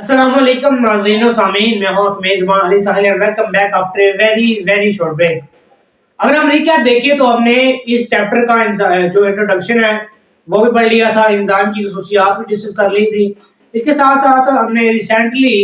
अस्सलाम वालेकुम नाज़रीन व सामीन, मैं हूं मेजबान Ali Sahil and welcome back after a very very short break. अगर हम रिकैप देखें तो हमने इस चैप्टर का जो इंट्रोडक्शन है वो भी पढ़ लिया था, एंजाइम की खसूसियात भी डिस्कस कर ली थी। इसके साथ साथ हमने रिसेंटली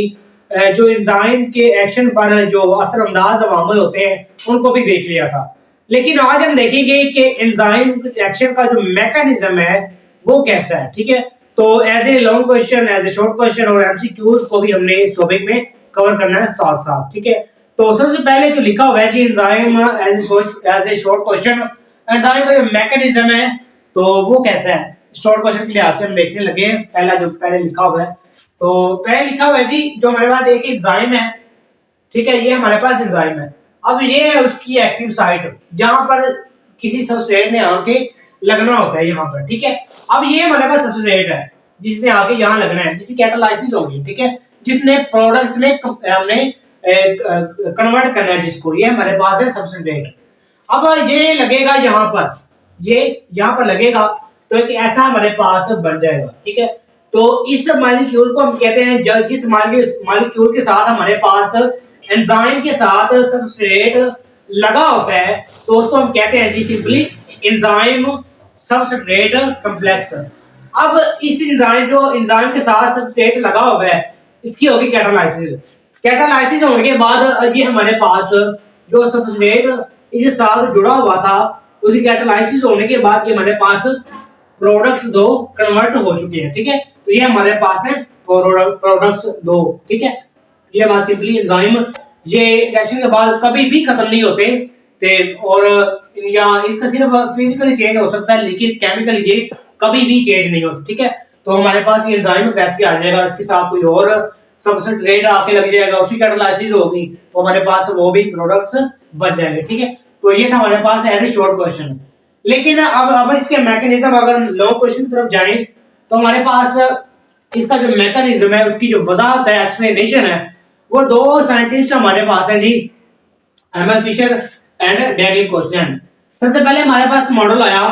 जो एंजाइम के एक्शन पर जो असरअंदाज अवामल होते हैं उनको भी देख लिया था। लेकिन आज हम देखेंगे कि एंजाइम एक्शन का जो मैकेनिज्म है वो कैसा है। ठीक है, तो as a long question, as a short question और एमसीक्यूज को भी हमने इस टॉपिक में कवर करना है साथ साथ। ठीक है, तो सबसे पहले जो लिखा हुआ है जी enzyme as a short question, enzyme का जो मैकेनिज्म है तो वो कैसा है, शॉर्ट क्वेश्चन के लिहाज से हम देखने लगे। पहला जो पहले लिखा हुआ है, तो पहले लिखा हुआ है जी जो हमारे पास एक एंजाइम है। ठीक है, ये हमारे पास एंजाइम है। अब ये है उसकी एक्टिव साइट जहां पर किसी सबस्ट्रेट ने आके लगना होता है यहाँ पर। ठीक है, अब ये हमारे पास सबस्ट्रेट है जिसने आके यहाँ लगना है, जिसकी कैटालाइसिस होगी। ठीक है, जिसने प्रोडक्ट्स में हमने कन्वर्ट करना है जिसको, ये हमारे पास है सबस्ट्रेट। अब ये लगेगा यहाँ पर, ये यहाँ पर लगेगा तो एक ऐसा हमारे पास बन जाएगा। ठीक है, तो इस मॉलिक्यूल को हम कहते हैं, जिस मॉलिक्यूल के साथ हमारे पास एंजाइम के साथ सबस्ट्रेट लगा होता है तो उसको हम कहते हैं जी सिंपली एंजाइम सबस्ट्रेट कॉम्प्लेक्स। अब इस एंजाइम के साथ सबस्ट्रेट लगा हुआ है, इसकी होगी कैटालाइसिस। कैटालाइसिस होने के बाद ये हमारे पास जो सबस्ट्रेट इसके साथ जुड़ा हुआ था, उसकी कैटालाइसिस होने के बाद ये हमारे पास प्रोडक्ट्स दो कन्वर्ट हो चुके हैं। ठीक है, तो ये हमारे पास है प्रोडक्ट्स दो। ठीक है, ये हमारा सिंपली एंजाइम ये रिएक्शन के बाद कभी भी खत्म नहीं होते थे, और या इसका सिर्फ फिजिकली चेंज हो सकता है लेकिन केमिकली ये कभी भी चेंज नहीं होता। ठीक है, तो हमारे पास ये एंजाइम वैसे आ जाएगा, इसके साथ कोई और सबस्ट्रेट आके लग जाएगा, उसकी कैटालाइसिस होगी तो हमारे पास वो भी प्रोडक्ट्स बन जाएंगे। ठीक है, तो ये था हमारे पास एज ए शॉर्ट क्वेश्चन। लेकिन अब इसके मैकेनिज्म, अगर लॉन्ग क्वेश्चन की तरफ जाएं तो हमारे पास इसका जो मैकेनिज्म है, उसकी जो वजाहत है, एक्सप्लेनेशन है, वो दो साइंटिस्ट हमारे पास है जी, एमएल फिशर एंड डैनियल कोस्टन। सबसे पहले हमारे पास मॉडल आया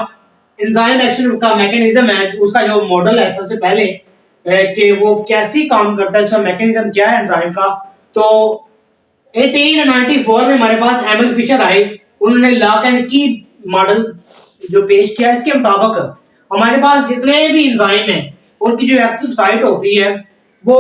एंजाइम एक्शन का मैकेनिज्म है, उसका जो मॉडल है सबसे पहले कि वो कैसे काम करता है, उसका मैकेनिज्म क्या है एंजाइम का। तो 1894 में हमारे पास एमएल फिशर आए, उन्होंने लॉक एंड की मॉडल जो पेश किया। इसके मुताबिक हमारे पास जितने भी एंजाइम हैं उनकी जो एक्टिव साइट होती है वो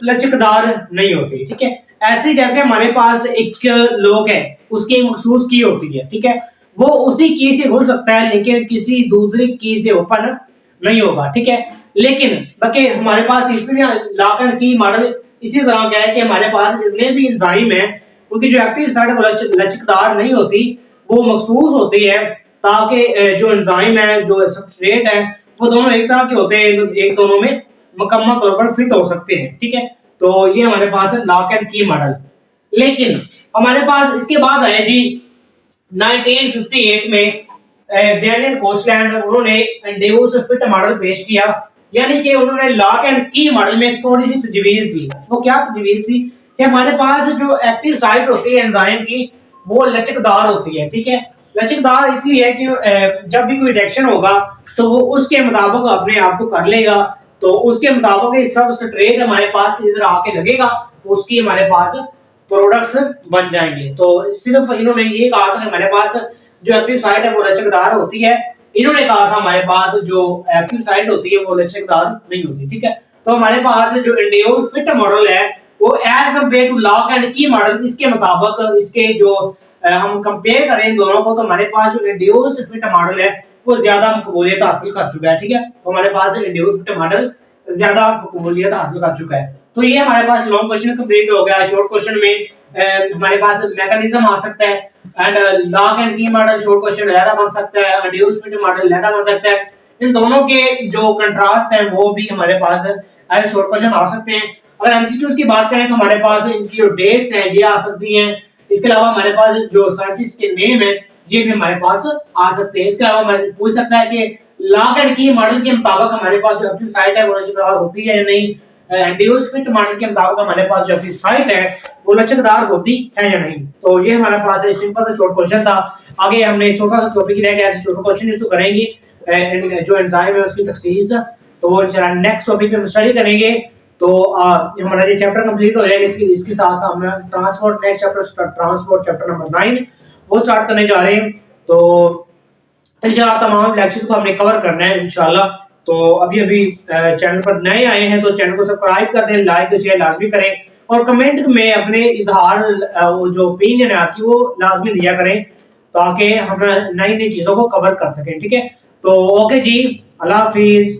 लचकदार नहीं होती। ठीक है, ऐसे जैसे हमारे पास एक लोग है, उसकी मखसूस की होती है। ठीक है, वो उसी की से खुल सकता है लेकिन किसी दूसरी की से ओपन नहीं होगा। ठीक है, लेकिन बाकी हमारे पास इसमें लॉक एंड की मॉडल इसी तरह का है कि हमारे पास जितने भी एंजाइम है उनकी जो एक्टिव साइट वो लचकदार नहीं होती, वो मखसूस होती है, ताकि जो एंजाइम है, जो सबस्ट्रेट है, वो दोनों एक तरह के होते हैं, एक दोनों में मुकम्मल तौर पर फिट हो सकते हैं। ठीक है, तो ये हमारे पास है लॉक एंड की मॉडल। लेकिन हमारे पास इसके बाद आया जी 1958 में डैनियल कोस्टलैंड, उन्होंने इंड्यूस फिट मॉडल पेश किया, यानी कि उन्होंने लॉक एंड की मॉडल में थोड़ी सी तजवीज दी। वो क्या तजवीज थी कि हमारे पास जो एक्टिव साइट होती है एंजाइम की वो लचकदार होती है। ठीक है, लचकदार इसलिए है कि जब भी कोई रिएक्शन होगा तो वो उसके मुताबिक अपने आप को कर लेगा, तो उसके मुताबिक सब स्ट्रेट हमारे पास इधर आके लगेगा तो उसकी हमारे पास प्रोडक्ट्स बन जाएंगे। तो सिर्फ इन्होंने ये कहा था कि हमारे पास जो एक्टिव साइट है वो लचकदार होती है, इन्होंने कहा था हमारे पास जो एक्टिव साइट होती है वो लचकदार नहीं होती। ठीक है, तो हमारे पास जो इंड्यूस फिट मॉडल है वो as compare to lock and key model, इसके मुताबिक इसके जो हम कंपेयर करें दोनों को तो हमारे पास जो इंड्यूस फिट मॉडल है वो ज्यादा मकबूलियत हासिल कर चुका है। ठीक है, तो हमारे पास इंड्यूस फिट मॉडल ज्यादा मकबूलियत हासिल कर चुका है। तो ये हमारे पास लॉन्ग क्वेश्चन कंप्लीट हो गया। शॉर्ट क्वेश्चन में हमारे पास मैकेनिज्म आ सकता है, and lock and key model short question ज्यादा बन सकता है, इंड्यूस फिट मॉडल ज्यादा बन सकता है। इन दोनों के जो कंट्रास्ट है वो भी हमारे पास एज शॉर्ट क्वेश्चन आ सकते हैं। अगर एमसीक्यूज की बात करें तो हमारे पास इनकी जो डेट्स हैं ये आ सकती हैं। इसके अलावा हमारे पास जो साइंटिस्ट के नेम है ये भी हमारे पास आ सकते हैं। इसके अलावा हमारे पूछ सकता है कि लॉक एंड की मॉडल के मुताबिक हमारे पास जो एक्टिव साइट है वो लचकदार होती है या नहीं, इंड्यूस फिट मॉडल के मुताबिक हमारे पास जो एक्टिव साइट है वो लचकदार होती है या नहीं। तो ये हमारे पास एक सिंपल सा शॉर्ट क्वेश्चन था। आगे हमने छोटा सा टॉपिक रह गया, छोटा क्वेश्चन इसको करेंगे जो एंजाइम है उसकी तखसीस, तो वो इंशाल्लाह नेक्स्ट टॉपिक पे हम स्टडी करेंगे। तो हमारा ये चैप्टर कंप्लीट हो जाएगा। इसके साथ साथ हम transport next chapter transport chapter number 9 वो स्टार्ट करने जा रहे हैं। तो इंशाल्लाह तमाम लेक्चर्स को हमने कवर करना है इंशाल्लाह। तो अभी चैनल पर नए आए हैं तो चैनल को सब्सक्राइब कर दें, लाइक और शेयर लाजमी करें और कमेंट में अपने इजहार वो जो ओपिनियन है आपकी वो लाजमी दिया करें ताकि हम नई नई चीज़ों को कवर कर सकें। ठीक है, तो ओके जी, अल्लाह हाफिज़।